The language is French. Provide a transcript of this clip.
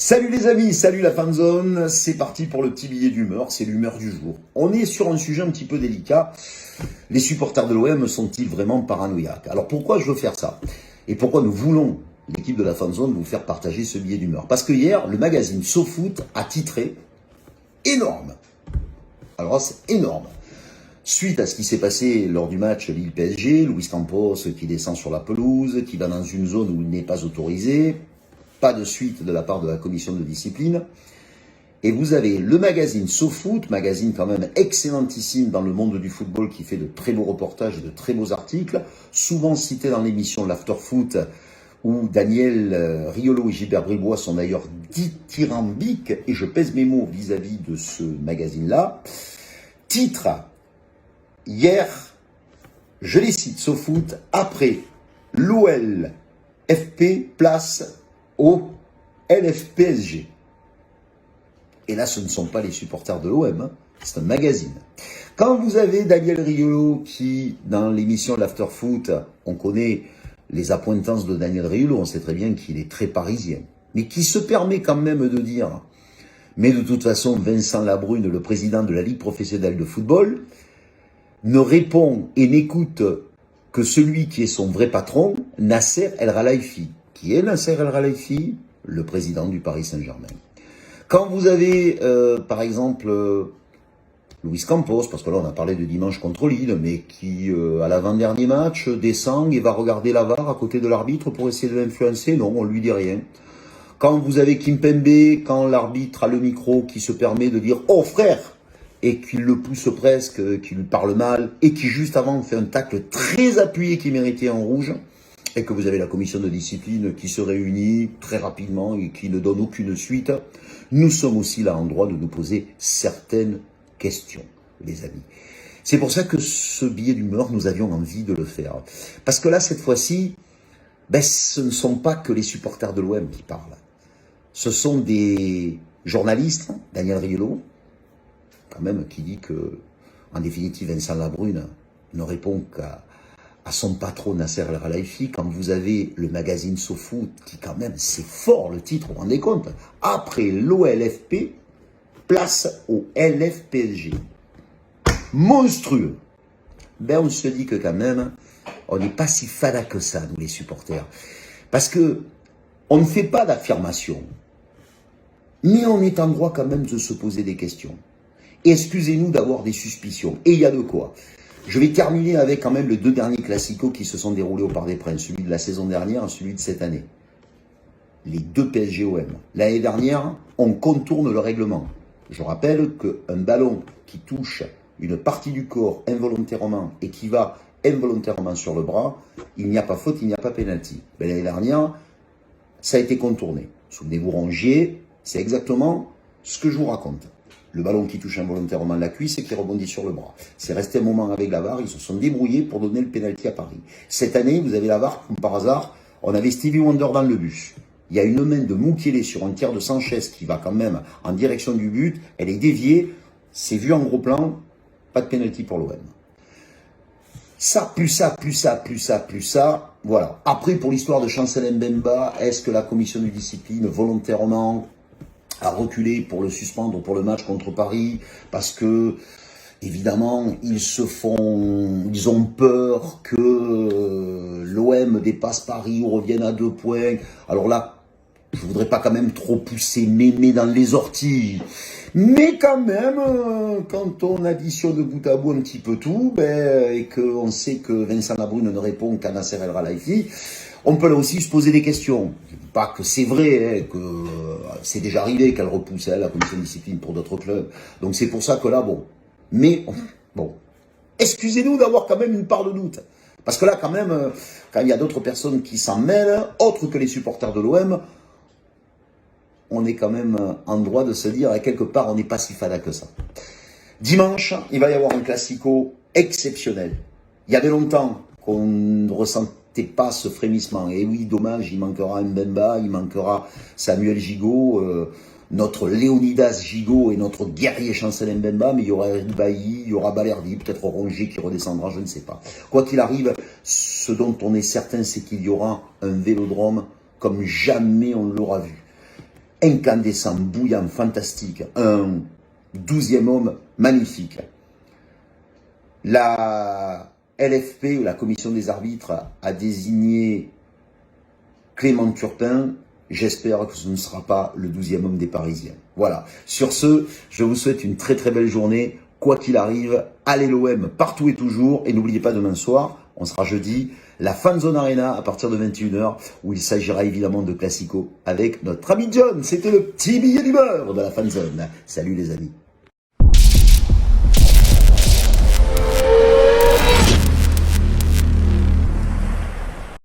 Salut les amis, salut la fanzone, c'est parti pour le petit billet d'humeur, c'est l'humeur du jour. On est sur un sujet un petit peu délicat, les supporters de l'OM sont-ils vraiment paranoïaques? Alors pourquoi je veux faire ça? Et pourquoi nous voulons, l'équipe de la fanzone, vous faire partager ce billet d'humeur? Parce que hier, le magazine SoFoot a titré énorme. Alors là, c'est énorme. Suite à ce qui s'est passé lors du match Lille-PSG, Luis Campos qui descend sur la pelouse, qui va dans une zone où il n'est pas autorisé, pas de suite de la part de la commission de discipline. Et vous avez le magazine SoFoot, magazine quand même excellentissime dans le monde du football, qui fait de très beaux reportages et de très beaux articles, souvent cité dans l'émission l'Afterfoot, où Daniel Riolo et Gilbert Bribois sont d'ailleurs dithyrambiques, et je pèse mes mots vis-à-vis de ce magazine-là. Titre, hier, je les cite, SoFoot, après l'OL FP place au LFPSG. Et là, ce ne sont pas les supporters de l'OM, hein, c'est un magazine. Quand vous avez Daniel Riolo qui, dans l'émission L'Afterfoot, on connaît les appointances de Daniel Riolo, on sait très bien qu'il est très parisien, mais qui se permet quand même de dire, mais de toute façon, Vincent Labrune, le président de la Ligue professionnelle de football, ne répond et n'écoute que celui qui est son vrai patron, Nasser El Khelaifi. Qui est Nasser El Khelaifi? Le président du Paris Saint-Germain. Quand vous avez, par exemple, Luis Campos, parce que là on a parlé de dimanche contre Lille, mais qui, à l'avant-dernier match, descend et va regarder la VAR à côté de l'arbitre pour essayer de l'influencer, non, on lui dit rien. Quand vous avez Kimpembe, quand l'arbitre a le micro qui se permet de dire « Oh frère !» et qu'il le pousse presque, qu'il lui parle mal, et qui juste avant fait un tacle très appuyé qui méritait un rouge, et que vous avez la commission de discipline qui se réunit très rapidement et qui ne donne aucune suite, nous sommes aussi là en droit de nous poser certaines questions, les amis. C'est pour ça que ce billet d'humeur, nous avions envie de le faire. Parce que là, cette fois-ci, ce ne sont pas que les supporters de l'OM qui parlent. Ce sont des journalistes, Daniel Riolo, quand même, qui dit que, en définitive, Vincent Labrune ne répond qu'à son patron Nasser El Khelaifi. Quand vous avez le magazine SoFoot, qui quand même, c'est fort le titre, vous vous rendez compte, après l'OLFP, place au LFPSG. Monstrueux. On se dit que quand même, on n'est pas si fada que ça, nous les supporters. Parce que on ne fait pas d'affirmation, mais on est en droit quand même de se poser des questions. Excusez-nous d'avoir des suspicions. Et il y a de quoi. Je vais terminer avec quand même les deux derniers classicos qui se sont déroulés au Parc des Princes, celui de la saison dernière et celui de cette année. Les deux PSG-OM. L'année dernière, on contourne le règlement. Je rappelle qu'un ballon qui touche une partie du corps involontairement et qui va involontairement sur le bras, il n'y a pas faute, il n'y a pas pénalty. L'année dernière, ça a été contourné. Souvenez-vous, Rongier, c'est exactement ce que je vous raconte. Le ballon qui touche involontairement la cuisse et qui rebondit sur le bras. C'est resté un moment avec la VAR, ils se sont débrouillés pour donner le pénalty à Paris. Cette année, vous avez la VAR, comme par hasard, on avait Stevie Wonder dans le bus. Il y a une main de Mukiele sur un tir de Sanchez qui va quand même en direction du but, elle est déviée, c'est vu en gros plan, pas de pénalty pour l'OM. Ça, plus ça, plus ça, plus ça, plus ça, voilà. Après, pour l'histoire de Chancel Mbemba, est-ce que la commission de discipline, volontairement, a reculé pour le suspendre pour le match contre Paris, parce que, évidemment, ils ont peur que l'OM dépasse Paris ou revienne à 2 points. Alors là, je voudrais pas quand même trop pousser mémé dans les orties. Mais quand même, quand on additionne bout à bout un petit peu tout, et qu'on sait que Vincent Labrune ne répond qu'à Nasser El Khelaifi, on peut là aussi se poser des questions. Je ne dis pas que c'est vrai, que c'est déjà arrivé qu'elle repousse la commission de discipline pour d'autres clubs. Donc c'est pour ça que là, bon. Mais, bon, excusez-nous d'avoir quand même une part de doute. Parce que là, quand même, quand il y a d'autres personnes qui s'en mêlent, autres que les supporters de l'OM, on est quand même en droit de se dire, à quelque part, on n'est pas si fada que ça. Dimanche, il va y avoir un classico exceptionnel. Il y avait longtemps qu'on ne ressentait pas ce frémissement. Et oui, dommage, il manquera Mbemba, il manquera Samuel Gigot, notre Léonidas Gigot et notre guerrier Chancel Mbemba, mais il y aura Bailly, il y aura Balerdi, peut-être Rongier qui redescendra, je ne sais pas. Quoi qu'il arrive, ce dont on est certain, c'est qu'il y aura un vélodrome comme jamais on l'aura vu. incandescent, bouillant, fantastique, un 12e homme magnifique. La LFP, ou la commission des arbitres, a désigné Clément Turpin. J'espère que ce ne sera pas le 12e homme des Parisiens. Voilà. Sur ce, je vous souhaite une très très belle journée. Quoi qu'il arrive, allez l'OM partout et toujours. Et n'oubliez pas demain soir, on sera jeudi, la Fanzone Arena à partir de 21h, où il s'agira évidemment de Classico avec notre ami John. C'était le petit billet d'humeur de la Fanzone. Salut les amis.